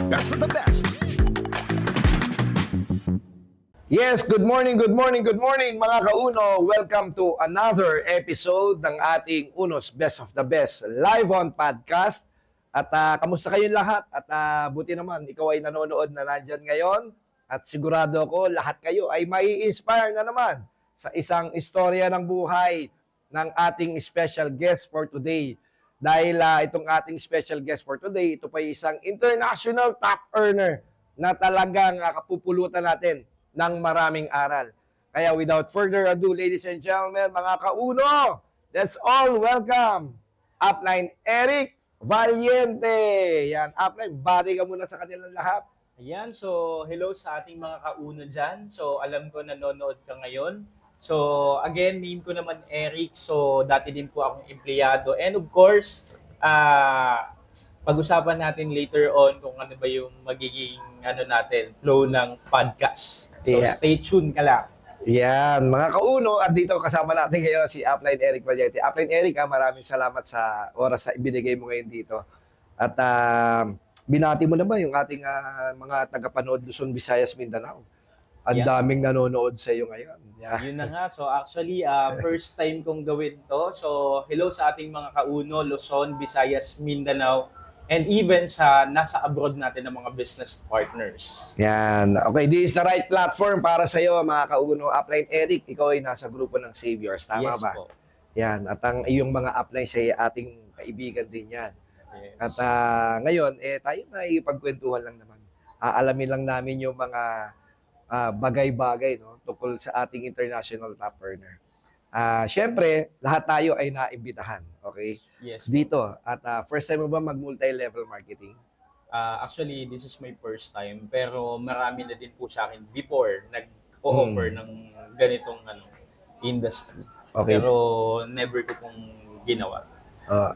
best of the best. Yes, good morning mga kauno. Welcome to another episode ng ating Uno's Best of the Best live on podcast. At kamusta kayong lahat? At buti naman, ikaw ay nanonood na nandyan ngayon. At sigurado ako, lahat kayo ay mai-inspire na naman sa isang istorya ng buhay ng ating special guest for today. Dahil itong ating special guest for today, ito pa isang international top earner na talagang kapupulutan natin ng maraming aral. Kaya without further ado, ladies and gentlemen, mga kauno, let's all welcome Upline Eric Valiente. Yan, Upline, bati ka muna sa kanilang lahat. Ayan, so hello sa ating mga kauno dyan. So alam ko nanonood ka ngayon. So again, name ko naman Eric. So dati din po akong empleyado. And of course, pag-usapan natin later on kung ano ba yung magiging flow ng podcast. So stay tuned ka lang. Yan, mga kauno, at dito kasama natin ngayon si Upline Eric Valiente. Upline Eric, maraming salamat sa oras sa ibinigay mo ngayon dito. At binati mo naman yung ating mga tagapanood Luzon, Visayas, Mindanao. Ang daming nanonood sa iyo ngayon. Yeah. Yun na nga. So actually, first time kong gawin to. So hello sa ating mga kauno, Luzon, Visayas, Mindanao, and even sa nasa abroad natin ng mga business partners. Yan. Okay, this is the right platform para sa iyo, mga kauno. Upline Eric, ikaw ay nasa grupo ng Saviors. Tama yes, ba? Po. Yan. At ang iyong mga upline sa ating kaibigan din yan. Yes. At ngayon, tayo na ipagkwentuhan lang naman. Aalamin lang namin yung mga bagay-bagay tungkol sa ating international top earner. Siyempre, lahat tayo ay naimbitahan. Okay? Yes. Dito. At first time mo ba mag-multi-level marketing? Actually, this is my first time. Pero marami na din po sa akin before nag-o-offer ng ganitong industry. Okay. Pero never ko pong ginawa.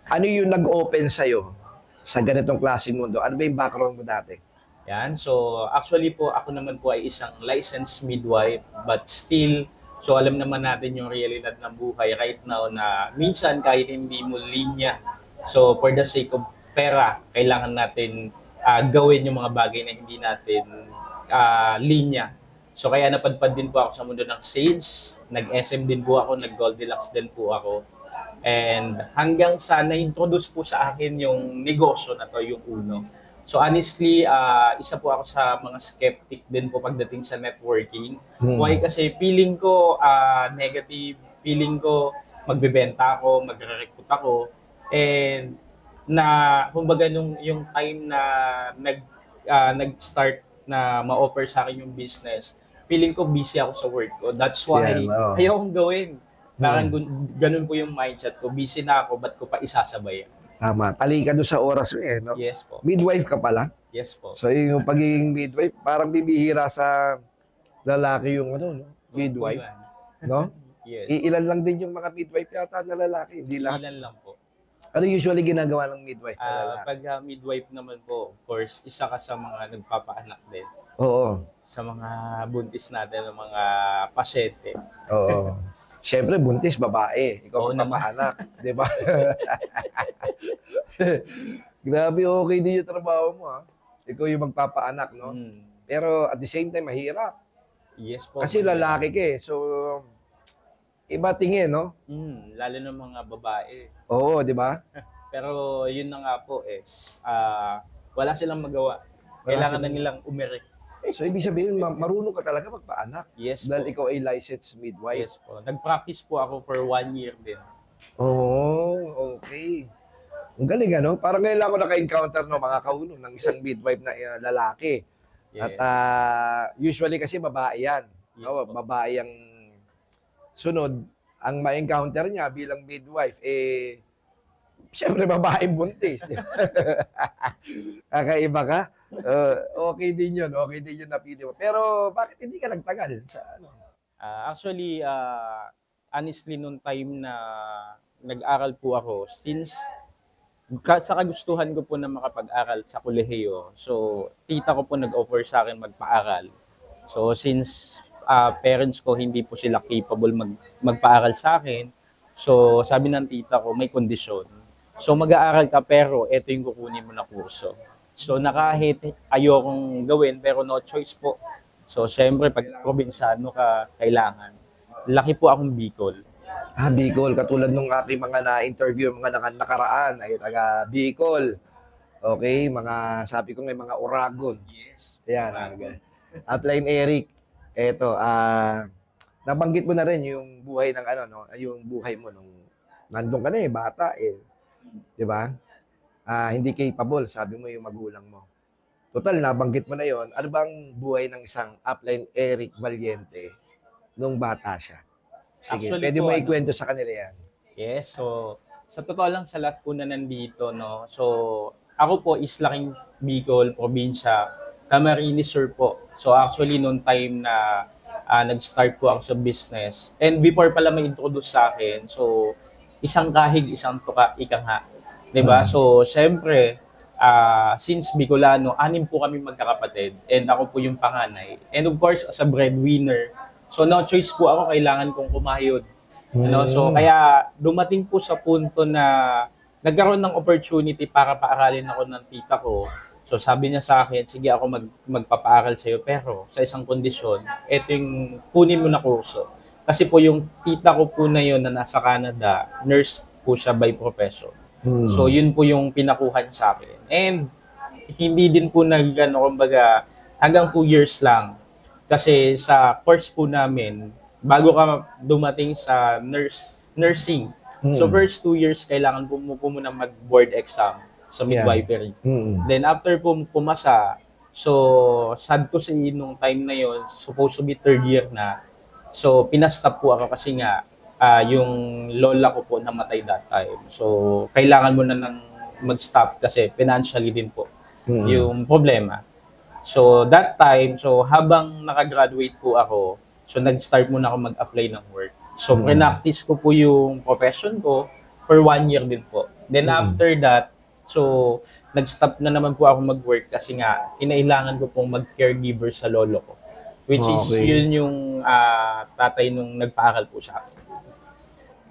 Ano yung nag-open sa'yo sa ganitong klaseng mundo? Ano ba yung background mo dati? Yan. So, actually po, ako naman po ay isang licensed midwife. But still, so alam naman natin yung realidad ng buhay right now na minsan kahit hindi mo linya. So, for the sake of pera, kailangan natin gawin yung mga bagay na hindi natin linya. So, kaya napadpad din po ako sa mundo ng sales. Nag-SM din po ako, nag-Goldilocks din po ako. And hanggang sa na-introduce po sa akin yung negosyo na to, yung Uno. So honestly, isa po ako sa mga skeptic din po pagdating sa networking. Why? Kasi feeling ko negative, feeling ko magbebenta ako, magre-recruit ako. And kumbaga yung time na nag-start na ma-offer sa akin yung business, feeling ko busy ako sa work ko. That's why ayaw kong gawin. Parang ganun po yung mindset ko. Busy na ako, ba't ko pa isasabay? Tama. Tali ka doon sa oras mo no? Yes po. Midwife ka pala? Yes po. So yung pagiging midwife, parang bibihira sa lalaki yung midwife. No? Yes. Ilan lang din yung mga midwife yata na lalaki. Hindi lang. Ilan lang po. Ano usually ginagawa ng midwife na lalaki? Pag midwife naman po, of course, isa ka sa mga nagpapaanak din. Oo. Sa mga buntis natin, ng mga pasyente. Oo. Siyempre, buntis, babae. Ikaw ang papaanak. Di ba? Grabe, okay din yung trabaho mo, ha? Ikaw yung magpapaanak, no? Pero at the same time, mahirap. Yes po. Kasi lalaki ka eh. So, iba tingin, no? Lalo ng mga babae. Oo, di ba? Pero yun na nga po wala silang magawa. Kailangan na nilang umirik. So, ibig sabihin, marunong ka talaga magpaanak. Yes dahil po. Ikaw ay licensed midwife. Yes po. Nag-practice po ako for 1 year din. Oh, okay. Ang galing, ano? Parang ngayon lang ako naka-encounter mga kauno ng isang midwife na lalaki. Yes. At usually kasi babae yan. Yes, babae ang sunod. Ang ma-encounter niya bilang midwife, siyempre babaeng buntis. Kakaiba ka? Okay din yun. Okay din yun na pili mo. Pero bakit hindi ka nagtagal sa ano? Actually, honestly, nung time na nag-aral po ako, since sa kagustuhan ko po na makapag-aral sa kolehiyo, so tita ko po nag-offer sa akin magpa-aral. So since parents ko hindi po sila capable magpa-aral sa akin, so sabi ng tita ko may kondisyon. So mag-aaral ka pero ito yung kukunin mo na kurso. So na kahit ayokong gawin pero no choice po. So syempre pag probinsyano ka, kailangan. Laki po akong Bicol. Bicol. Katulad nung aking mga na-interview, mga nakaraan ay taga Bicol. Okay, mga sabi ko may mga Oragon. Yes. Yan, Upline Eric. Eto, nabanggit mo na rin yung buhay ng ano, no? Yung buhay mo nung nandun ka na bata 'Di ba? Hindi capable, sabi mo yung magulang mo. Total, nabanggit mo na yon. Ano bang buhay ng isang upline Eric Valiente nung bata siya? Sige, Actually pwede po, mo ikwento sa kanila yan. Yes, so sa totoo lang sa lahat po na nandito, no. So ako po is laking Bicol, probinsya, Camarines Sur po. So actually noong time na nag-start po ako sa business and before pala may introduce sa akin, so isang kahig, isang tuka, ika nga. 'Di ba? So syempre since Bicolano, 6 po kami magkakapatid and ako po yung panganay. And of course, as a breadwinner, so no choice po ako, kailangan kong kumayod. So kaya dumating po sa punto na nagkaroon ng opportunity para paaralin ako ng tita ko. So sabi niya sa akin, sige ako magpapaaral sa iyo pero sa isang kondisyon, ito yung kunin mo na kurso. Kasi po yung tita ko po na yun na nasa Canada, nurse po siya by profession. So yun po yung pinakuha niya sa akin. And hindi din po nagano, kumbaga hanggang 2 years lang. Kasi sa course po namin, bago ka dumating sa nursing, so first 2 years kailangan po muna mag-board exam sa midwifery. Then after po pumasa, so sad to say nung time na yon, supposed to be 3rd year na. So pinastop po ako kasi nga yung lola ko po namatay that time. So kailangan mo na nang mag-stop kasi financially din po yung problema. So that time, so habang nakagraduate po ako, so nag-start muna ako mag-apply ng work. So practice ko po yung profession ko for 1 year din po. Then after that, so nag-stop na naman po ako mag-work kasi nga kinailangan ko pong mag-caregiver sa lolo ko. Which is yun yung tatay nung nagpaaral po sa akin.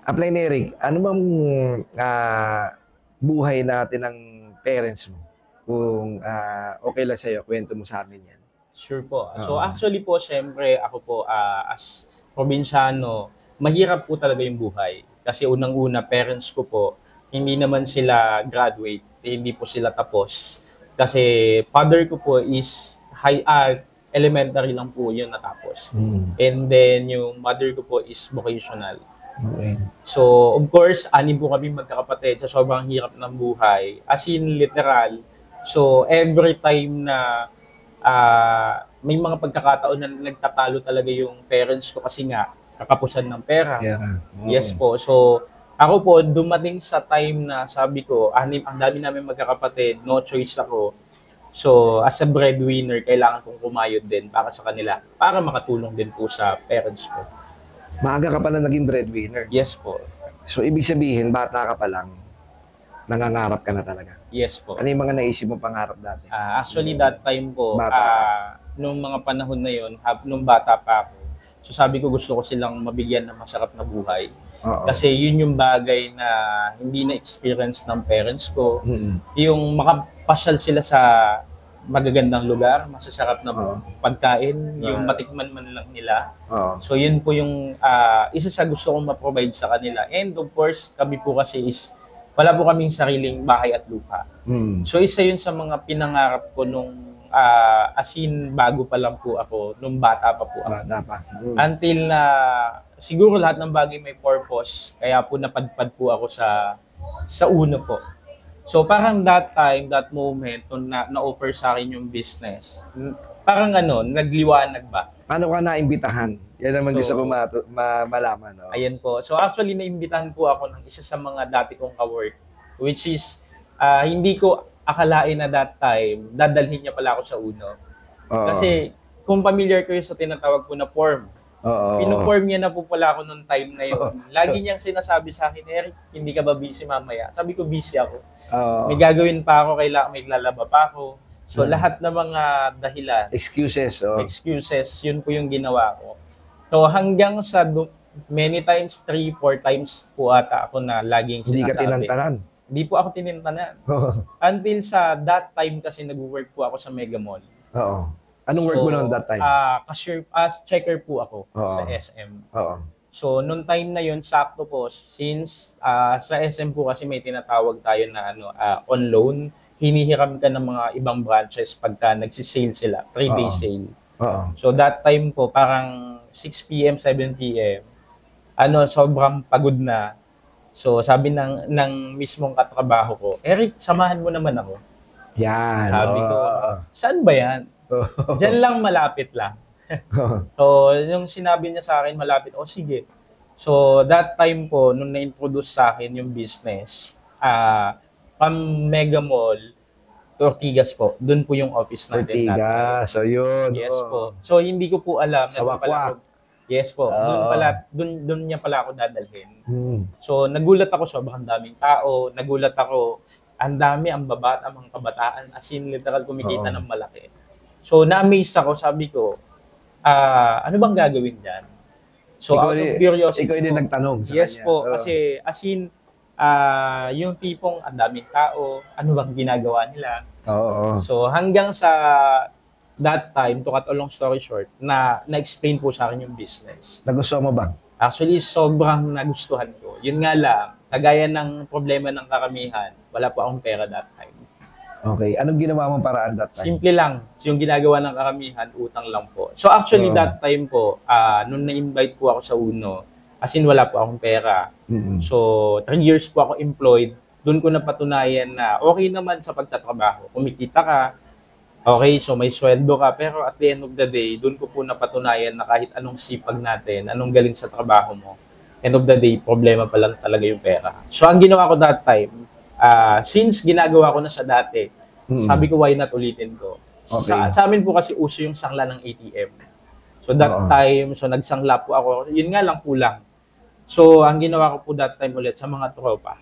Upline Eric, ano bang buhay natin ng parents mo? Kung okay lang sa'yo, kwento mo sa amin yan. Sure po. So actually po, syempre ako po as probinsyano, mahirap po talaga yung buhay. Kasi unang-una, parents ko po, hindi naman sila graduate, hindi po sila tapos. Kasi father ko po is elementary lang po yun natapos. And then yung mother ko po is vocational. Okay. So of course, 6 po kami magkakapatid sa sobrang hirap ng buhay. As in literal. So every time na may mga pagkakataon na nagtatalo talaga yung parents ko kasi nga kakapusan ng pera. Yes po. So ako po dumating sa time na sabi ko, ang dami namin magkakapatid, no choice ako. So as a breadwinner, kailangan kong kumayod din para sa kanila para makatulong din po sa parents ko. Maaga ka pa na naging breadwinner. Yes po. So ibig sabihin, bata ka pa lang, nangangarap ka na talaga. Yes po. Ano yung mga naisip mo pangarap dati? Actually, that time po, nung mga panahon na yon, nung bata pa ako, so sabi ko gusto ko silang mabigyan ng masarap na buhay. Kasi yun yung bagay na hindi na-experience ng parents ko. Yung makapasyal sila sa magagandang lugar, masasarap na pagkain, yung matikman man lang nila. So yun po yung isa sa gusto kong ma-provide sa kanila. And of course, kami po kasi is wala po kaming sariling bahay at lupa. So isa yun sa mga pinangarap ko nung as in bago pa lang po ako, nung bata pa po ako. Until na siguro lahat ng bagay may purpose, kaya po napadpad po ako sa uno po. So parang that time, that moment, nung na-offer sa akin yung business, parang nagliwanag ba? Paano ka naimbitahan? Yan naman gusto ko malaman. No? Ayan po. So actually, naimbitahan po ako ng isa sa mga dati kong ka-work, which is, hindi ko akalain na that time, dadalhin niya pala ako sa uno. Kasi kung familiar kayo sa tinatawag ko na form, pinuform niya na po pala ako nung time na yun. Lagi niyang sinasabi sa akin, Eric, hindi ka ba busy mamaya? Sabi ko, busy ako. May gagawin pa ako, may lalaba pa ako. So lahat ng mga dahilan. Excuses. Excuses, yun po yung ginawa ko. So hanggang sa many times, 3-4 times po ata ako na laging sinasabi. Hindi ka tinantanan. Di po ako tinintanan. Until sa that time kasi nag-work po ako sa Mega Mall. Oo. Anong work mo noon that time? Cashier, checker po ako sa SM. Oo. So, noong time na yun, sakto po, since sa SM po kasi may tinatawag tayo na on loan, hinihiram ka ng mga ibang branches pagka nagsisale sila, 3-day sale. So, that time po, parang 6 p.m., 7 p.m., sobrang pagod na. So, sabi ng mismong katrabaho ko, Eric, samahan mo naman ako. Yan. Sabi ko, saan ba yan? Diyan lang, malapit lang. So, yung sinabi niya sa akin, malapit, sige. So, that time po, nung na-introduce sa akin yung business, from Mega Mall to Ortigas po, dun po yung office natin. Ortigas, so yun. Yes po. So, hindi ko po alam. Sa Wakwak. Yes po. Doon niya pala ako dadalhin. So, nagulat ako, sobrang daming tao. Nagulat ako, ang dami, ang babata, ang mga kabataan. As in, literal, kumikita ng malaki. So, na-amaze ako, sabi ko, ano bang gagawin dyan? So, out of curiosity. Ikaw din nagtanong sa yes kanya. po, kasi as in, yung tipong ang daming tao, ano bang ginagawa nila? So, hanggang sa that time, to cut a long story short, na-explain po sa akin yung business. Nagustuhan mo ba? Actually, sobrang nagustuhan ko. Yun nga lang, kagaya ng problema ng karamihan, wala po akong pera that time. Okay. Anong ginawa mong paraan that time? Simple lang. Yung ginagawa ng karamihan, utang lang po. So actually, that time po, nung na-invite po ako sa Uno, as in wala po akong pera. So 3 years po ako employed. Doon ko napatunayan na okay naman sa pagtatrabaho. Kumikita ka, okay, so may sweldo ka, pero at the end of the day, doon ko po napatunayan na kahit anong sipag natin, anong galing sa trabaho mo, end of the day, problema pa lang talaga yung pera. So ang ginawa ko that time, since ginagawa ko na siya dati, sabi ko why not ulitin ko. Okay. Sa amin po kasi uso yung sangla ng ATM. So that time, so nagsangla po ako. Yun nga lang kulang. So ang ginawa ko po that time ulit sa mga tropa,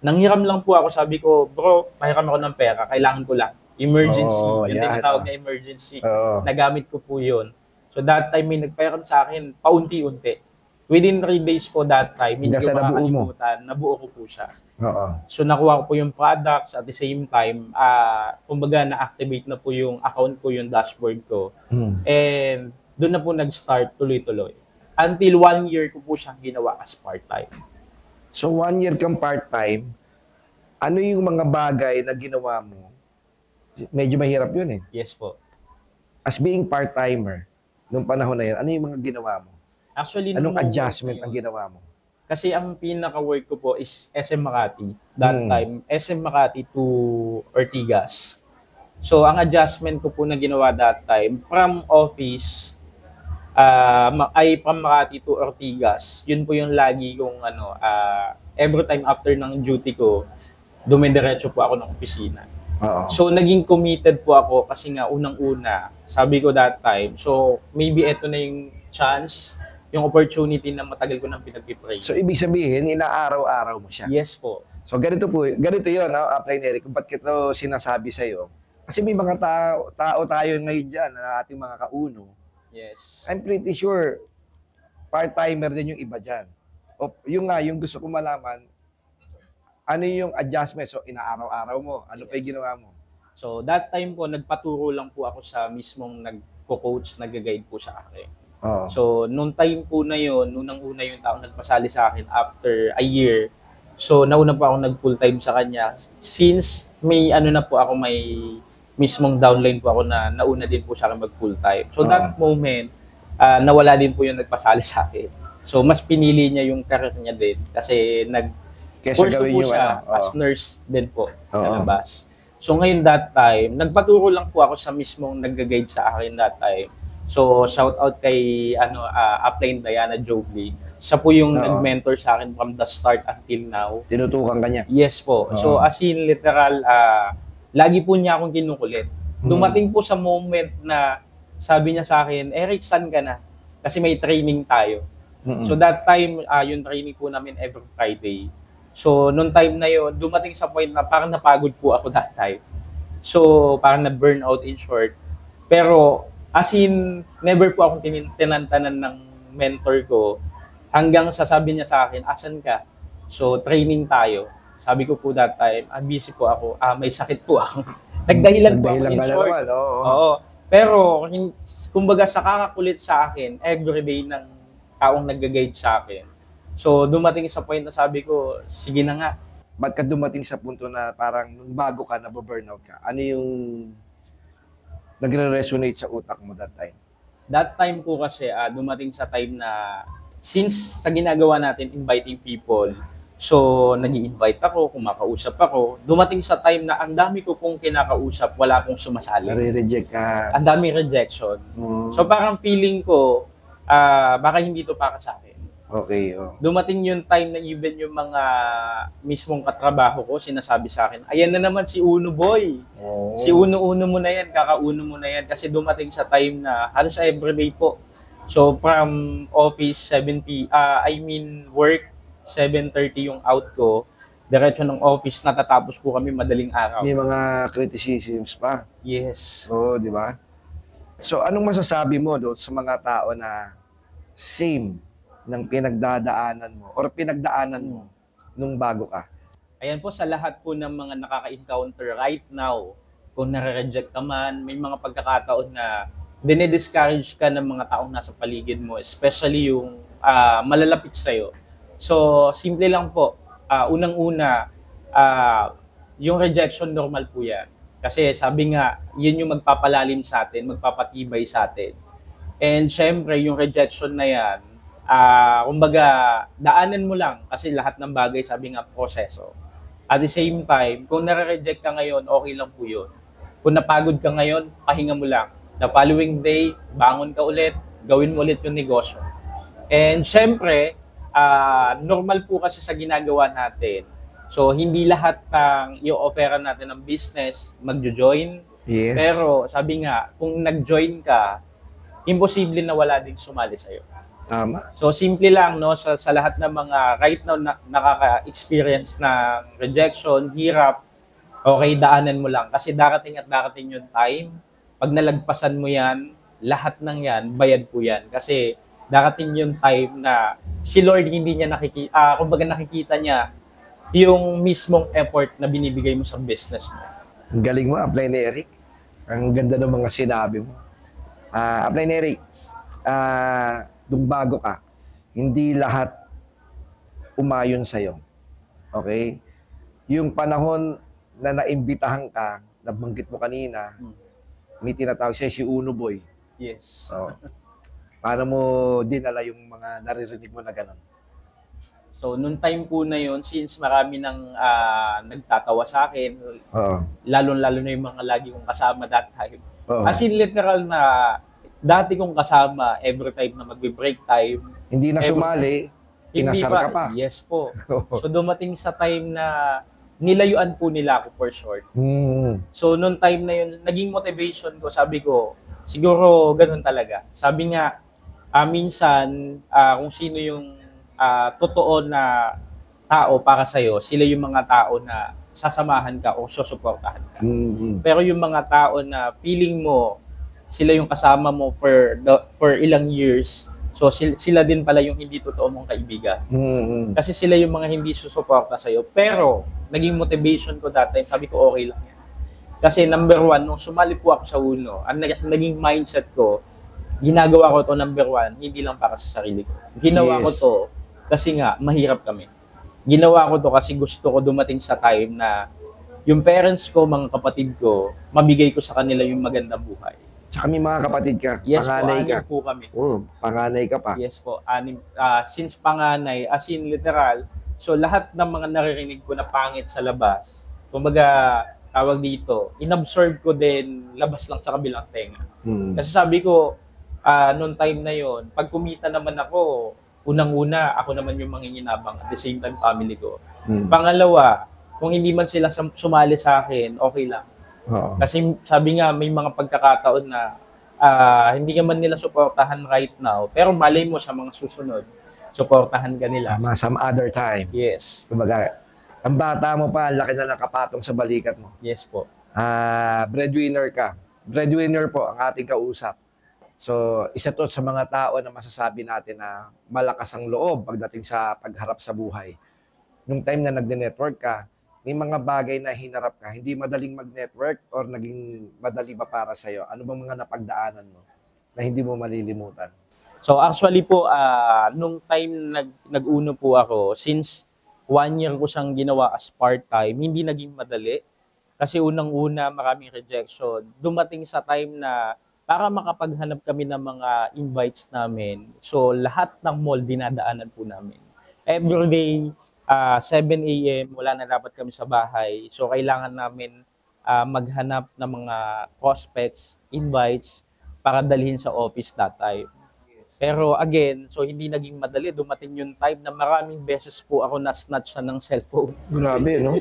nanghiram lang po ako. Sabi ko, bro, mahiram ako ng pera. Kailangan ko lang. Emergency. Yung tinatawag na emergency. Nagamit ko po yun. So that time, may nagpahiram sa akin, paunti-unti. Within 3 days po that time, hindi ko makakalimutan, nabuo ko po siya. So nakuha ko po yung products at the same time, kumbaga na-activate na po yung account ko, yung dashboard ko. And doon na po nag-start tuloy-tuloy. Until 1 year ko po siyang ginawa as part-time. So 1 year kang part-time, ano yung mga bagay na ginawa mo? Medyo mahirap yun eh. Yes po. As being part-timer, nung panahon na yun, ano yung mga ginawa mo? Actually, anong adjustment ang ginawa mo? Kasi ang pinaka-work ko po is SM Makati. That time, SM Makati to Ortigas. So, ang adjustment ko po na ginawa that time, from office, from Makati to Ortigas, yun po yung lagi kong, every time after ng duty ko, dumidiretso po ako ng opisina. So, naging committed po ako kasi nga unang-una, sabi ko that time, so maybe eto na yung chance, yung opportunity na matagal ko nang pinag-pray. So, ibig sabihin, inaaraw-araw mo siya? Yes po. So, ganito yun, Upline Eric, kung ba't ito sinasabi sa'yo? Kasi may mga tao tayo ngayon dyan, na ating mga kauno. Yes. I'm pretty sure, part-timer din yung iba dyan. Yung gusto ko malaman, ano yung adjustment? So, inaaraw-araw mo. Ano pa yung ginawa mo? So, that time po, nagpaturo lang po ako sa mismong nagko-coach, nag-guide po sa akin. So, nung time po na yun, unang-una yung taong nagpasali sa akin after a year, so nauna po ako nag-full time sa kanya. Since may may mismong downline po ako na nauna din po sa akin mag-full time. So, that moment, nawala din po yung nagpasali sa akin. So, mas pinili niya yung career niya din kasi course ko po siya as nurse din po sa labas. So, ngayon that time, nagpaturo lang po ako sa mismong nag-guide sa akin that time. So, shout out kay Upline Diana Jobly. Siya po yung nag-mentor sa akin from the start until now. Tinutukan ka niya? Yes po. So, as in literal, lagi po niya akong kinukulit. Dumating po sa moment na sabi niya sa akin, Eric, saan ka na? Kasi may training tayo. So, that time, yung training po namin every Friday. So, nung time na yun, dumating sa point na parang napagod po ako that time. So, parang na-burnout in short. Pero, as in, never po akong tinantanan ng mentor ko hanggang sasabi niya sa akin, asan ka? So, training tayo. Sabi ko po that time, busy po ako, may sakit po ako. Nagdahilan po ako Nagdahilan in ka na short. naman, oo. Oo. Pero, kumbaga sa kakakulit sa akin, everyday ng taong nag-guide sa akin. So, dumating sa point na sabi ko, sige na nga. Ba't ka dumating sa punto na parang nung bago ka, nababurnout ka? Ano yung nagre-resonate sa utak mo that time? That time po kasi, dumating sa time na, since sa ginagawa natin, inviting people, so nag-i-invite ako, kumakausap ako, dumating sa time na ang dami ko pong kinakausap, wala akong sumasali. Nare-reject ka. Ang dami rejection. So parang feeling ko, baka hindi to para sa akin. Okay, oh. Dumating yung time na even yung mga mismong katrabaho ko, sinasabi sa akin, ayan na naman si Uno Boy. Oh. Si Uno-Uno mo na yan, kakauno mo na yan. Kasi dumating sa time na halos everyday po. So from office, work, 7:30 yung out ko. Diretso ng office, natatapos po kami madaling araw. May mga criticisms pa. Yes. Oo, di ba? So, anong masasabi mo doon sa mga tao na same ng pinagdadaanan mo or pinagdaanan mo nung bago ka? Ayan po, sa lahat po ng mga nakaka-encounter right now, kung nare-reject ka man, may mga pagkakataon na dinidiscourage ka ng mga taong nasa paligid mo, especially yung malalapit sa'yo. So, simple lang po. Unang-una, yung rejection, normal po yan. Kasi sabi nga, yun yung magpapalalim sa atin, magpapatibay sa atin. And syempre, yung rejection na yan, kumbaga, daanan mo lang kasi lahat ng bagay, sabi nga, proseso. At the same time, kung nare-reject ka ngayon, okay lang po yun. Kung napagod ka ngayon, pahinga mo lang. The following day, bangon ka ulit, gawin mo ulit yung negosyo. And syempre, normal po kasi sa ginagawa natin. So, hindi lahat ng i-offeran natin ng business, magjo-join. Yes. Pero, sabi nga, kung nag-join ka, imposible na wala din sumali sa'yo. Tama. So, simple lang, no, sa lahat ng mga right now nakaka-experience ng rejection, hirap, okay, daanan mo lang. Kasi darating at darating yung time, pag nalagpasan mo yan, lahat ng yan, bayad po yan. Kasi darating yung time na si Lord hindi niya nakikita niya yung mismong effort na binibigay mo sa business mo. Ang galing mo, apply ni Eric. Ang ganda ng mga sinabi mo. Apply ni Eric, nung bago ka, hindi lahat umayon sa'yo. Okay? Yung panahon na naimbitahan ka, nabanggit mo kanina, may tinatawag siya si Uno Boy. Yes. So, paano mo dinala yung mga naririnig mo na gano'n? So, nung time po na yon, since marami nang nagtatawa sa akin, Oo. lalo-lalo na yung mga lagi kong kasama that time. Oo. As in literal na dati kong kasama every time na magbe-break time. Hindi na sumali, inasar ka pa. Yes po. So, dumating sa time na nilayuan po nila ako for short. So, nung time na yun, naging motivation ko, sabi ko, siguro ganun talaga. Sabi nga, minsan, kung sino yung totoo na tao para sa'yo, sila yung mga tao na sasamahan ka o susuportahan ka. Pero yung mga tao na feeling mo, sila yung kasama mo for ilang years, so sila din pala yung hindi totoo mong kaibigan. Kasi sila yung mga hindi susuporta sa'yo. Pero, naging motivation ko that time, sabi ko okay lang yan. Kasi number one, nung sumali po ako sa Uno, ang naging mindset ko, ginagawa ko to number one, hindi lang para sa sarili ko. Ginawa ko to kasi nga, mahirap kami. Ginawa ko to kasi gusto ko dumating sa time na yung parents ko, mga kapatid ko, mabigay ko sa kanila yung magandang buhay. Tsaka may mga kapatid ka, Yes panganay po, ka. po kami. Panganay ka pa. Yes po, since panganay, as in literal, so lahat ng mga naririnig ko na pangit sa labas, kumbaga, tawag dito, inabsorb ko din, labas lang sa kabilang tenga. Kasi sabi ko, noong time na yon, pag kumita naman ako, unang-una, ako naman yung manginginabang at the same time family ko. Pangalawa, kung hindi man sila sumali sa akin, okay lang. Kasi sabi nga, may mga pagkakataon na hindi naman nila suportahan right now, pero malay mo sa mga susunod, suportahan ka nila. Some other time. Yes. Kumbaga, ang bata mo pa, laki na nakapatong sa balikat mo. Yes po. Breadwinner ka. Breadwinner po ang ating kausap. So, isa to sa mga tao na masasabi natin na malakas ang loob pagdating sa pagharap sa buhay. Nung time na nagne-network ka, may mga bagay na hinarap ka, hindi madaling mag-network or naging madali ba para sa'yo? Ano bang mga napagdaanan mo na hindi mo malilimutan? So actually po, nung time nag-uno po ako, since 1 year ko siyang ginawa as part-time, hindi naging madali. Kasi unang-una, maraming rejection. Dumating sa time na para makapaghanap kami ng mga invites namin, so lahat ng mall dinadaanan po namin. Every day, 7 a.m., wala na dapat kami sa bahay. So kailangan namin maghanap ng mga prospects, invites, para dalhin sa office that time. Pero again, so hindi naging madali. Dumating yung time na maraming beses po ako na-snatch ng cellphone. Grabe, no?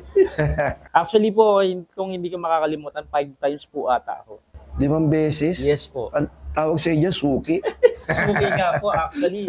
Actually po, kung hindi ko makakalimutan, 5 times po ata ako. 5 beses? Yes po. Ang tawag sa iyo, suki. Suki nga po actually.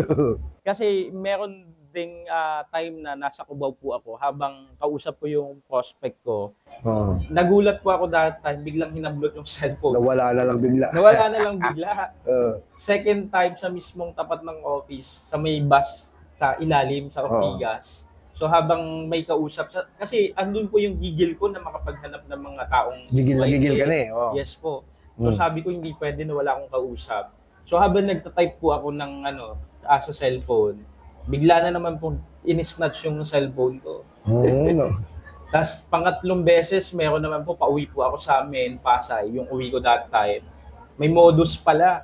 Kasi meron ding time na nasa Cubao po ako habang kausap ko yung prospect ko. Oh. Nagulat po ako dahil biglang hinablot yung cellphone. Nawala na lang bigla. Nawala na lang bigla. Uh, Second time sa mismong tapat ng office, sa may bus sa ilalim, sa Ortigas. So habang may kausap, kasi andun po yung gigil ko na makapaghanap ng mga taong... Gigil na gigil ka na eh. Oh. Yes po. So sabi ko hindi pwede na wala akong kausap. So habang nagtatype po ako ng sa cellphone, bigla na naman po in-snatch yung cellphone ko. Oh, no. Tapos pangatlong beses, meron naman po, pauwi po ako sa amin, Pasay, yung uwi ko that time. May modus pala.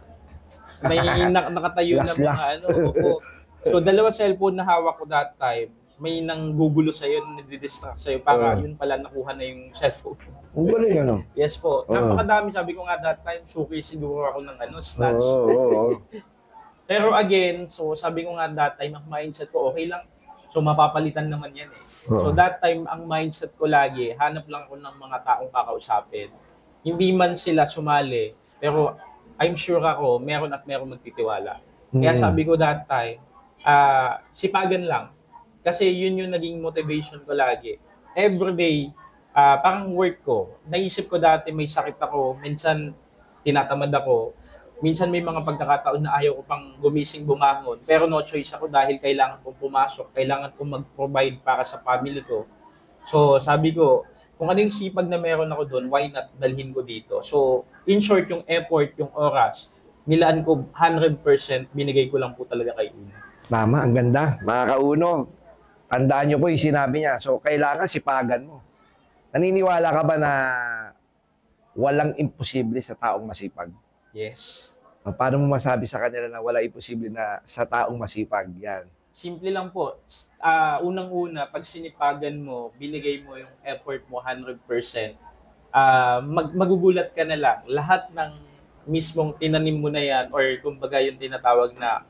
May nakatayo na mga opo. So 2 cellphone na hawak ko that time. May nanggugulo sa'yo, nadidistract sa'yo, para yun pala nakuha na yung cellphone. Ang galing ano? Yes po. Napakadami, sabi ko nga that time, suki siguro ako ng snatch. Pero again, so sabi ko nga that time, ang mindset ko, okay lang. So mapapalitan naman yan eh. So that time, ang mindset ko lagi, hanap lang ako ng mga taong kakausapin. Hindi man sila sumali, pero I'm sure ako, meron at meron magtitiwala. Kaya sabi ko that time, sipagan lang. Kasi yun yung naging motivation ko lagi. Everyday, parang work ko. Naisip ko dati may sakit ako, minsan tinatamad ako, minsan may mga pagkakataon na ayaw ko pang gumising bumangon, pero no choice ako dahil kailangan kong pumasok, kailangan kong mag-provide para sa family ko. So sabi ko, kung anong sipag na meron ako doon, why not dalhin ko dito? So in short, yung effort, yung oras, nilaan ko 100%, binigay ko lang po talaga kay Uno. Tama, ang ganda. Mga kauno, tandaan nyo po yung sinabi niya. So kailangan sipagan mo. Naniniwala ka ba na walang imposible sa taong masipag? Yes. Paano mo masabi sa kanila na wala imposible na sa taong masipag? Yan. Simple lang po. Unang-una, pag sinipagan mo, binigay mo yung effort mo 100%, magugulat ka na lang. Lahat ng mismong tinanim mo na yan or kumbaga yung tinatawag na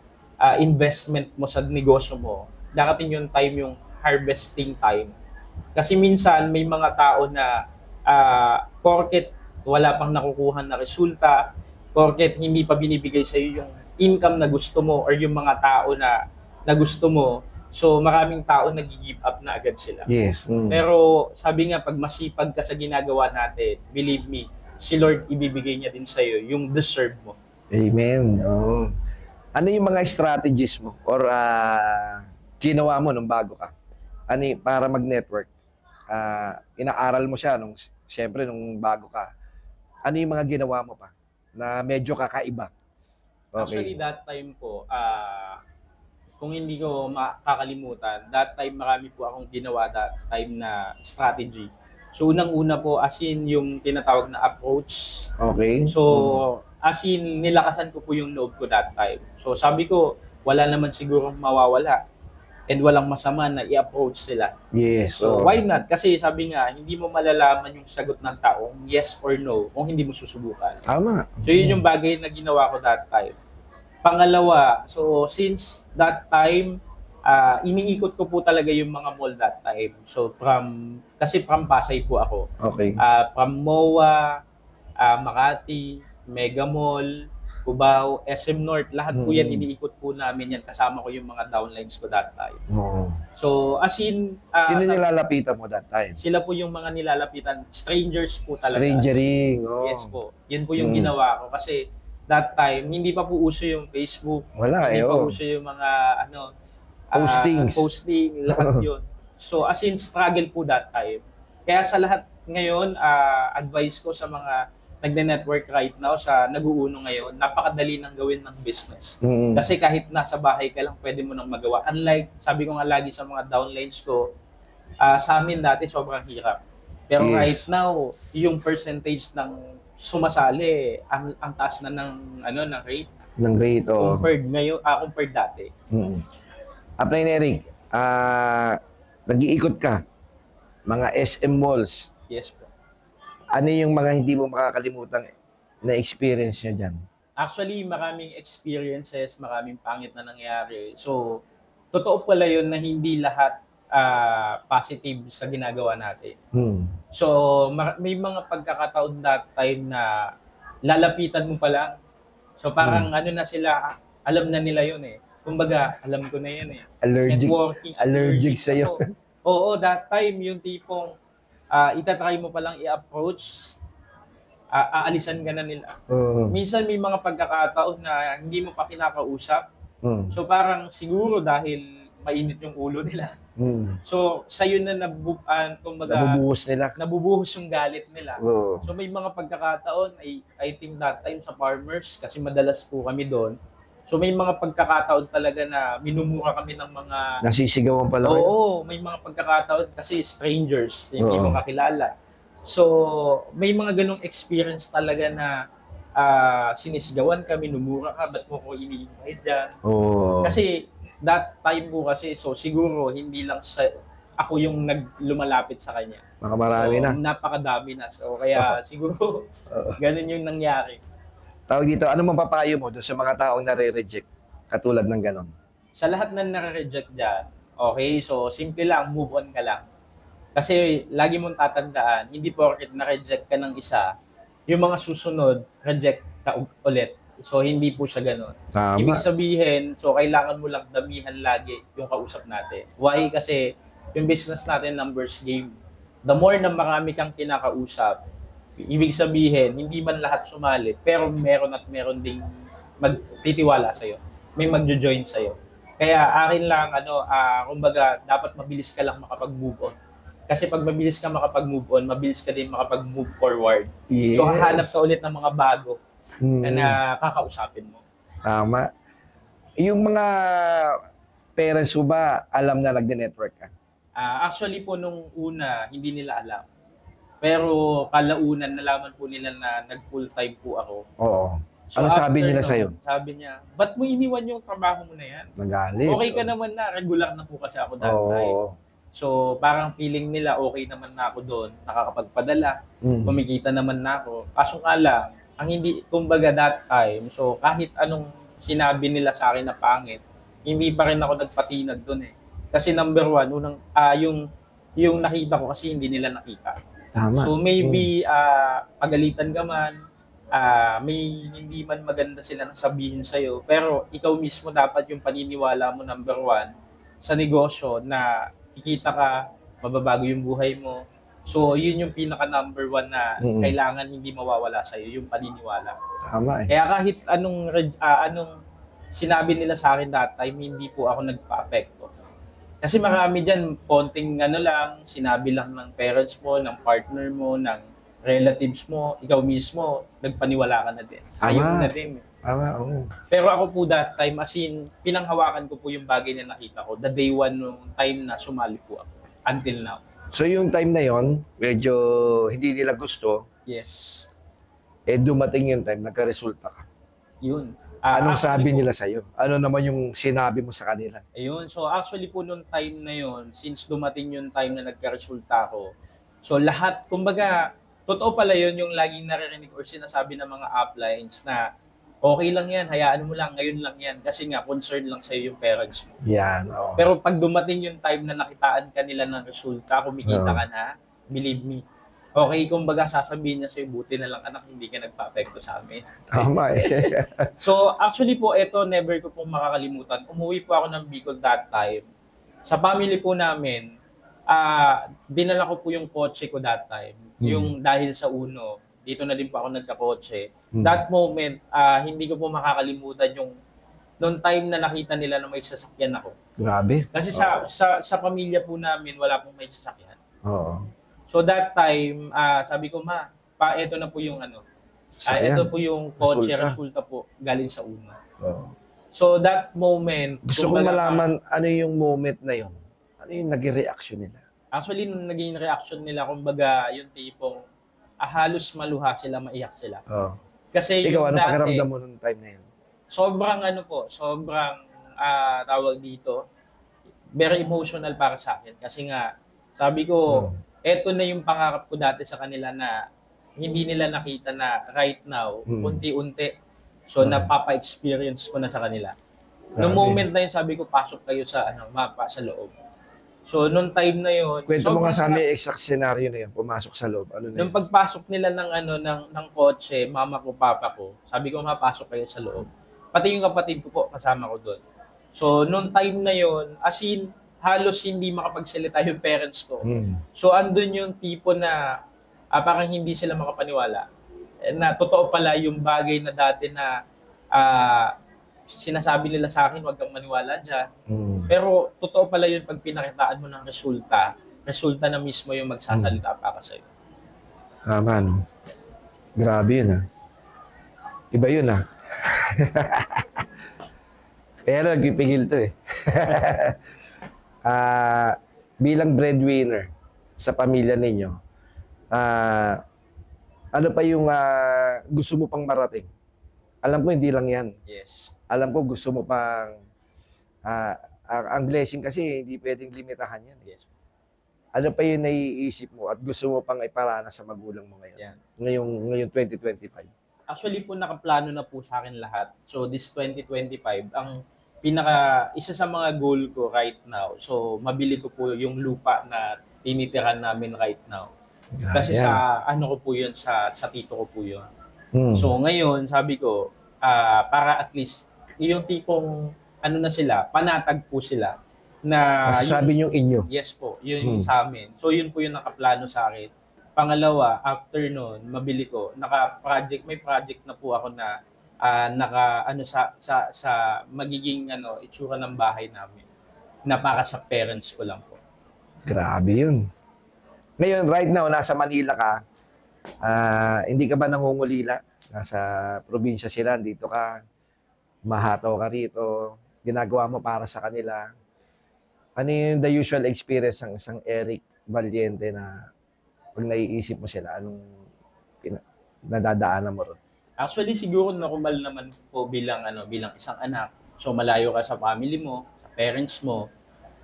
investment mo sa negosyo mo, darating yung time, yung harvesting time. Kasi minsan may mga tao na porket wala pang nakukuha na resulta, porket hindi pa binibigay sa iyo yung income na gusto mo or yung mga tao na gusto mo, so maraming tao nag-give up na agad sila. Yes. Pero sabi nga, pag masipag ka sa ginagawa natin, believe me, si Lord ibibigay niya din sa iyo yung deserve mo. Amen. Oh. Ano yung mga strategies mo or ginawa mo nung bago ka? Ano para mag-network? Inaaral mo siya siyempre nung bago ka. Ano yung mga ginawa mo pa na medyo kakaiba? Okay. Actually, that time po, kung hindi ko makakalimutan, that time marami po akong ginawa that time na strategy. So, unang-una po, as in yung tinatawag na approach. Okay. So, as in, nilakasan ko po yung loob ko that time. So, sabi ko, wala naman siguro mawawala. And walang masama na i-approach sila. Yes. So, why not? Kasi sabi nga, hindi mo malalaman yung sagot ng taong yes or no kung hindi mo susubukan. Tama. So, yun yung bagay na ginawa ko that time. Pangalawa, so since that time, iniikot ko po talaga yung mga mall that time. So, kasi from Pasay po ako. Okay. From MOA, Makati, Mega Mall, Cubao, SM North, lahat po yan, iniikot po namin yan. Kasama ko yung mga downlines ko that time. So, as in... Sino nilalapitan mo that time? Sila po yung mga nilalapitan. Strangers po talaga. Strangering. Oh. Yes po. Yun po yung ginawa ko. Kasi that time, hindi pa po uso yung Facebook. Wala Hindi pa uso yung mga postings. Posting, lahat yun. So, as in struggle po that time. Kaya sa lahat ngayon, advice ko sa mga nagne-network right now, sa nag-uuno ngayon, napakadali nang gawin ng business. Kasi kahit nasa bahay ka lang, pwede mo nang magawa. Unlike, sabi ko nga lagi sa mga downlines ko, sa amin dati sobrang hirap. Pero right now, yung percentage ng sumasali, ang taas na ng ng rate. Ng rate, compared ngayon, compared dati. Apply na Eric, nag-iikot ka, mga SM malls. Yes po. Ano yung mga hindi mo makakalimutan na experience nyo dyan? Actually, maraming experiences, maraming pangit na nangyari. So, totoo pala yun na hindi lahat positive sa ginagawa natin. So, may mga pagkakataon that time na lalapitan mo pa lang. So, parang na sila, alam na nila yun eh. Kumbaga, alam ko na yun eh. Allergic sa'yo. Oo, that time yung tipong itatry mo palang i-approach, aalisan ka na nila. Minsan may mga pagkakataon na hindi mo pa kinakausap. So parang siguro dahil mainit yung ulo nila. So sa'yo na nabubuhos yung galit nila. So may mga pagkakataon, I think that time sa farmers, kasi madalas po kami doon. So may mga pagkakataon talaga na minumura kami ng mga... Nasisigawan pala kayo? Oo, may mga pagkakataon kasi strangers, hindi mo kakilala. So may mga ganong experience talaga na sinisigawan ka, minumura ka, ba't mo ko ini-invite dyan? Kasi that time po kasi, so siguro hindi lang ako yung lumalapit sa kanya. Marami na. Napakadami na. So kaya siguro ganun yung nangyari. Tawag dito, ano mapapayo mo doon sa mga taong nare-reject katulad ng ganon? Sa lahat na nare-reject dyan, okay, so simple lang, move on ka lang. Kasi lagi mong tatandaan, hindi porket na-reject ka ng isa, yung mga susunod, reject ka ulit. So hindi po siya ganon. Ibig sabihin, so kailangan mo lang damihan lagi yung kausap natin. Why? Kasi yung business natin, numbers game. The more na marami kang kinakausap, ibig sabihin, hindi man lahat sumali, pero meron ding magtitiwala sa'yo. May magjo-join sa'yo. Kaya akin lang, kumbaga, dapat mabilis ka lang makapag-move on. Kasi pag mabilis ka makapag-move on, mabilis ka din makapag-move forward. Yes. So, hahanap ka ulit ng mga bago na kakausapin mo. Tama. Yung mga parents mo ba, alam na nag-network ka? Actually po, nung una, hindi nila alam. Pero kalaunan, nalaman po nila na nag-full time po ako. Oo. So, ano sabi nila sa'yo? Sabi niya, ba't mo iniwan yung trabaho mo na yan? Nagalit. Okay ka naman na, regular na po kasi ako that time. So parang feeling nila okay naman na ako doon, nakakapagpadala, kumikita naman na ako. Kaso nga lang, ang hindi, kumbaga that time, so kahit anong sinabi nila sa akin na pangit, hindi pa rin ako nagpatinag doon eh. Kasi number one, yung nakita ko kasi hindi nila nakita. Tama. So maybe pagalitan ka man, may hindi man maganda sila nasabihin sa'yo, pero ikaw mismo dapat yung paniniwala mo number one sa negosyo na kikita ka, mababago yung buhay mo. So yun yung pinaka number one na kailangan hindi mawawala sa'yo, yung paniniwala. Tama eh. Kaya kahit anong sinabi nila sa akin that time, hindi po ako nagpa-apekto. Kasi marami dyan, konting lang, sinabi lang ng parents mo, ng partner mo, ng relatives mo, ikaw mismo, nagpaniwala ka na din. Ayaw na din. Pero ako po that time, as in, pinanghawakan ko po yung bagay na nakita ko, the day one nung time na sumali po ako, until now. So yung time na yon, medyo hindi nila gusto. Yes. Dumating yung time, nagka-resulta ka. Yun. Anong sabi nila sa'yo? Ano naman yung sinabi mo sa kanila? Ayun, so actually po nung time na yon, since dumating yung time na nagka-resulta ako, so lahat, kumbaga, totoo pala yun yung laging naririnig or sinasabi ng mga uplines na okay lang yan, hayaan mo lang, ngayon lang yan, kasi nga, concerned lang sa'yo yung parents mo. Yan, oo. Pero pag dumating yung time na nakitaan ka nila ng resulta, kumikita ka na, believe me, okay, kumbaga sasabihin niya sa'yo, buti na lang anak, hindi ka nagpa-apekto sa amin. Tama eh. So actually po, ito never ko pong makakalimutan. Umuwi po ako ng Bicol that time. Sa family po namin, dinala ko po yung kotse ko that time. Yung dahil sa Uno, dito na din po ako nagkakotse. That moment, hindi ko po makakalimutan yung noong time na nakita nila na may sasakyan ako. Grabe. Kasi sa pamilya po namin, wala pong may sasakyan. Oo. So that time, sabi ko, ma, ito na po yung ano, ito po yung kotse, resulta po galing sa UNO. Oh. So that moment, gusto kong malaman ano yung moment na yun. Ano yung naging reaction nila? Actually, nung naging reaction nila, kumbaga, yung tipong halos maluha sila, maiyak sila. Oh. Kasi ikaw, yung ano dati, pakiramdam mo nung time na yun? Sobrang tawag dito, very emotional para sa akin. Kasi nga, sabi ko, eto na yung pangarap ko dati sa kanila na hindi nila nakita na right now, unti-unti. So, napapa-experience ko na sa kanila. Noong moment na yun, sabi ko, pasok kayo sa mapa sa loob. So, noong time na yun... Kwento mo nga sa amin exact scenario na yun, pumasok sa loob. Ano na nung pagpasok nila ng kotse, mama ko, papa ko, sabi ko, pasok kayo sa loob. Pati yung kapatid ko po, kasama ko doon. So, noong time na yun, as in, halos hindi makapagsalita yung parents ko. So, andun yung tipo na parang hindi sila makapaniwala. Na totoo pala yung bagay na dati na sinasabi nila sa akin, huwag kang maniwala dyan. Pero totoo pala yun pag pinakitaan mo ng resulta na mismo yung magsasalita para sa'yo. Tama, no? Grabe yun, ha? Iba yun, ha? Pero nagpipigil to, eh. Bilang breadwinner sa pamilya ninyo, ano pa yung gusto mo pang marating? Alam ko hindi lang yan. Yes. Alam ko gusto mo pang... ang blessing kasi hindi pwedeng limitahan yan. Yes. Ano pa yung naiisip mo at gusto mo pang iparana sa magulang mo ngayon? Yeah. Ngayong 2025. Actually po nakaplano na po sa akin lahat. So this 2025, ang isa sa mga goal ko right now, so mabili ko po yung lupa na tinitirahan namin right now. Kasi sa ano ko po yun, sa tito ko po yun. So ngayon, sabi ko, para at least, yung tipong, ano na sila, panatag po sila. Na masasabi yung inyo? Yes po, yun yung sa amin. So yun po yung nakaplano sa akin. Pangalawa, after nun, mabili ko, may project na po ako na sa magiging itsura ng bahay namin na para sa parents ko lang po. Grabe yun. Ngayon, right now, nasa Manila ka, hindi ka ba nangungulila? Nasa probinsya sila, dito ka, mahataw ka rito, ginagawa mo para sa kanila. Ano yung the usual experience ng isang Eric Valiente na pag naiisip mo sila, anong nadadaanan mo ron? Actually, siguro normal naman po bilang isang anak. So, malayo ka sa family mo, sa parents mo.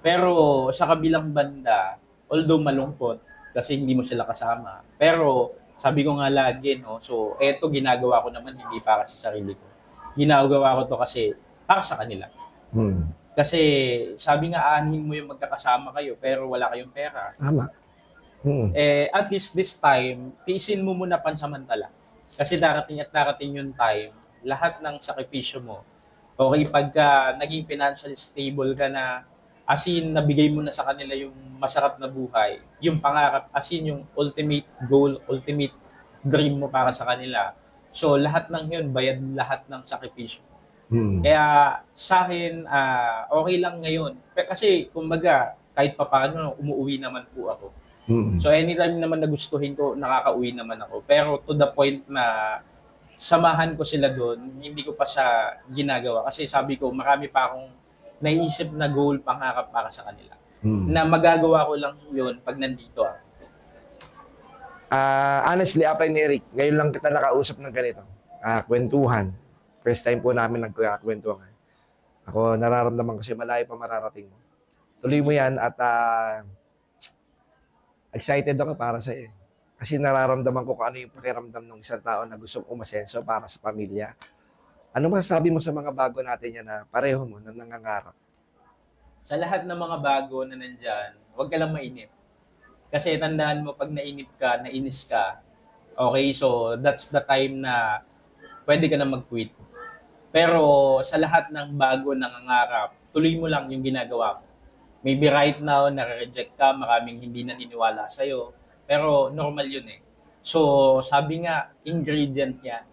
Pero sa kabilang banda, although malungkot, kasi hindi mo sila kasama. Pero sabi ko nga lagi, no, so eto ginagawa ko naman hindi para sa sarili ko. Ginagawa ko to kasi para sa kanila. Kasi sabi nga, aanhin mo yung magkakasama kayo pero wala kayong pera. Tama. At least this time, tiisin mo muna pansamantala. Kasi darating yung time, lahat ng sakripisyo mo, okay, pagka naging financially stable ka na, as in, nabigay mo na sa kanila yung masarap na buhay, yung pangarap, as in, yung ultimate goal, ultimate dream mo para sa kanila. So, lahat ng yun, bayad lahat ng sakripisyo. Kaya, sa akin, okay lang ngayon. Kasi, kumbaga, kahit pa paano, umuwi naman po ako. So, anytime naman na gustuhin ko, nakaka-uwi naman ako. Pero, to the point na samahan ko sila doon, hindi ko pa siya ginagawa. Kasi sabi ko, marami pa akong naisip na goal, pangarap para sa kanila. Na magagawa ko lang yun pag nandito ako. Honestly, Apay ni Eric, ngayon lang kita nakausap ng ganito. Kwentuhan. First time po namin nagkwentuhan. Ako, nararamdaman kasi malayo pa mararating mo. Tuloy mo yan at excited ako para sa iyo. Kasi nararamdaman ko kung ano yung pakiramdam ng isang tao na gusto umasenso para sa pamilya. Ano masasabi mo sa mga bago natin yan na pareho mo na nangangarap? Sa lahat ng mga bago na nandyan, huwag ka lang mainip. Kasi tandaan mo, pag nainip ka, nainis ka, okay, so that's the time na pwede ka na mag-quit. Pero sa lahat ng bago na nangangarap, tuloy mo lang yung ginagawa mo. Maybe right now, nare-reject ka, maraming hindi naniniwala sa'yo. Pero normal yun eh. So, sabi nga, ingredient yan.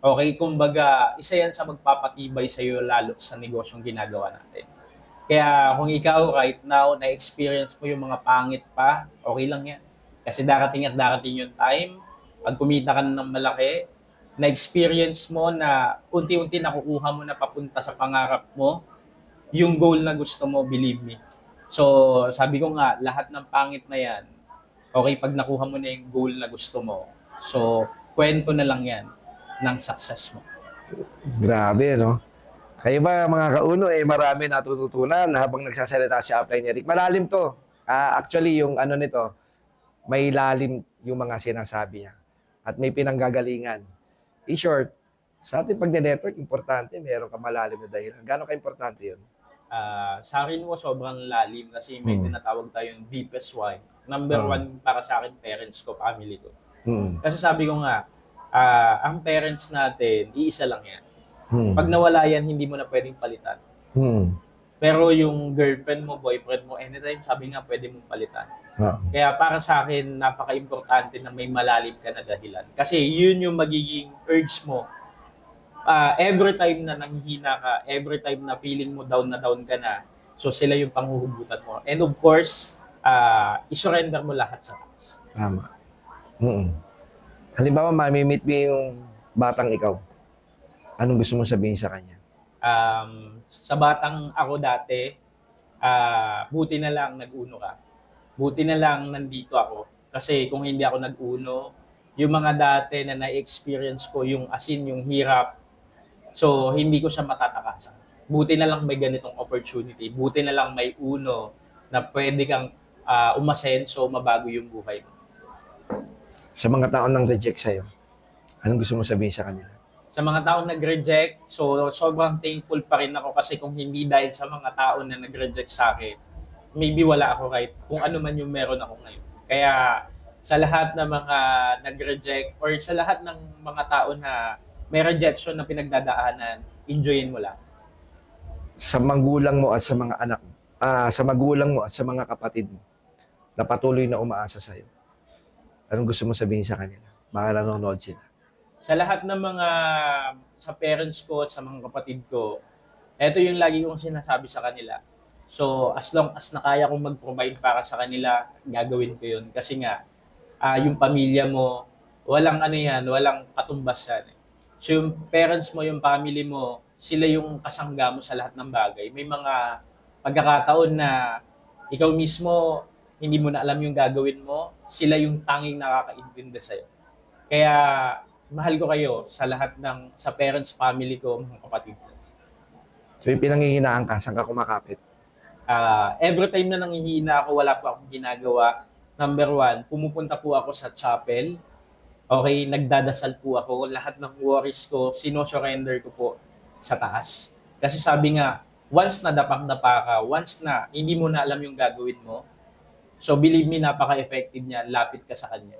Okay, kumbaga, isa yan sa magpapatibay sa'yo lalo sa negosyong ginagawa natin. Kaya kung ikaw right now, na-experience mo yung mga pangit pa, okay lang yan. Kasi darating at darating yung time, pag kumita ka na ng malaki, na-experience mo na unti-unti nakukuha mo na papunta sa pangarap mo, yung goal na gusto mo, believe me. So, sabi ko nga, lahat ng pangit na yan, okay, pag nakuha mo na yung goal na gusto mo, so, kwento na lang yan ng success mo. Grabe, no? Kayo ba, mga kauno, marami natututunan habang nagsasalita si Upline Eric. Malalim to. Actually, yung ano nito, may lalim yung mga sinasabi niya. At may pinanggagalingan. In short, sa ating pag-network, importante, meron ka malalim na dahilan. Gano'n ka-importante yun? Sa akin mo, sobrang lalim kasi may tinatawag tayong deepest why. Number one para sa akin, parents ko, family ko. Kasi sabi ko nga, ang parents natin, iisa lang yan. Pag nawala yan, hindi mo na pwedeng palitan. Pero yung girlfriend mo, boyfriend mo, anytime sabi nga pwede mong palitan. Kaya para sa akin, napaka-importante na may malalim ka na dahilan. Kasi yun yung magiging urge mo. Every time na nanghihina ka, every time na feeling mo down ka na, so sila yung panghuhugutan mo. And of course, isurrender mo lahat sa taas. Tama. Halimbawa, mamimit mo yung batang ikaw. Anong gusto mo sabihin sa kanya? Sa batang ako dati, buti na lang nag-uno ka. Buti na lang nandito ako. Kasi kung hindi ako nag-uno, yung mga dati na na-experience ko, yung asin, yung hirap, so hindi ko siya matatakasan. Buti na lang may ganitong opportunity. Buti na lang may uno na pwede kang umasenso, mabago yung buhay mo. Sa mga taong nang reject sa'yo, anong gusto mo sabihin sa kanila? Sa mga taong nag-reject, so sobrang thankful pa rin ako kasi kung hindi dahil sa mga tao na nag-reject sa akin, maybe wala ako kahit kung ano man yung meron ako ngayon. Kaya sa lahat ng mga nag-reject or sa lahat ng mga tao na may rejection na pinagdadaanan, enjoyin mo lang. Sa magulang mo at sa mga anak mo, sa magulang mo at sa mga kapatid mo, na patuloy na umaasa sa'yo, anong gusto mo sabihin sa kanila? Baka nanonood sila. Sa lahat ng mga, sa parents ko, sa mga kapatid ko, ito yung lagi kong sinasabi sa kanila. So, as long as nakaya kong mag-provide para sa kanila, gagawin ko yun. Kasi nga, yung pamilya mo, walang ano yan, walang katumbas yan. So, yung parents mo, yung family mo, sila yung kasangga mo sa lahat ng bagay. May mga pagkakataon na ikaw mismo, hindi mo na alam yung gagawin mo, sila yung tanging nakakaintindi sa'yo. Kaya, mahal ko kayo sa lahat ng, sa parents, family ko, mga kapatid ko. So, yung pinanghihinaan ka, saan ka kumakapit? Every time na nanghihina ako, wala pa akong ginagawa. Number one, pumupunta po ako sa chapel. Okay, nagdadasal po ako. Lahat ng worries ko, sino-surrender ko po sa taas. Kasi sabi nga, once na dapak-dapa ka, once na hindi mo na alam yung gagawin mo, so believe me, napaka-effective niya, lapit ka sa kanya.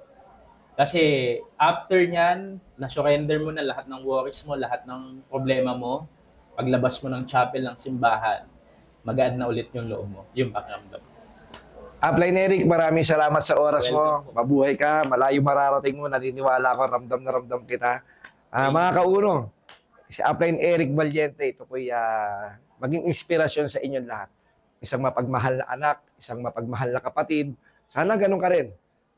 Kasi after nyan, na-surrender mo na lahat ng worries mo, lahat ng problema mo, paglabas mo ng chapel, ng simbahan, magaan na ulit yung loob mo, yung pakiramdam. Upline Eric, maraming salamat sa oras mo. Mabuhay ka, malayo mararating mo, naniniwala ko, ramdam na ramdam kita. Mga kauno, si Upline Eric Valiente, ito po'y maging inspirasyon sa inyong lahat. Isang mapagmahal na anak, isang mapagmahal na kapatid. Sana ganun ka rin.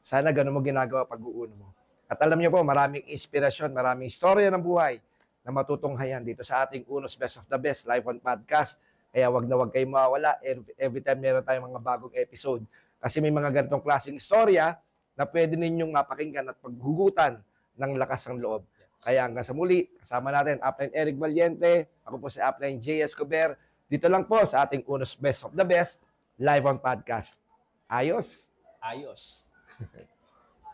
Sana ganun mo ginagawa pag-uuno mo. At alam niyo po, maraming inspirasyon, maraming istorya ng buhay na matutunghayan dito sa ating Unos Best of the Best live on podcast. Kaya wag na wag kayong mawawala. Every time meron tayong mga bagong episode. Kasi may mga ganitong klaseng istorya na pwede ninyong mapakinggan at paghugutan ng lakas ng loob. Kaya hanggang sa muli, kasama natin Upline Eric Valiente. Ako po si Upline J. Escobar. Dito lang po sa ating Unos Best of the Best live on podcast. Ayos? Ayos.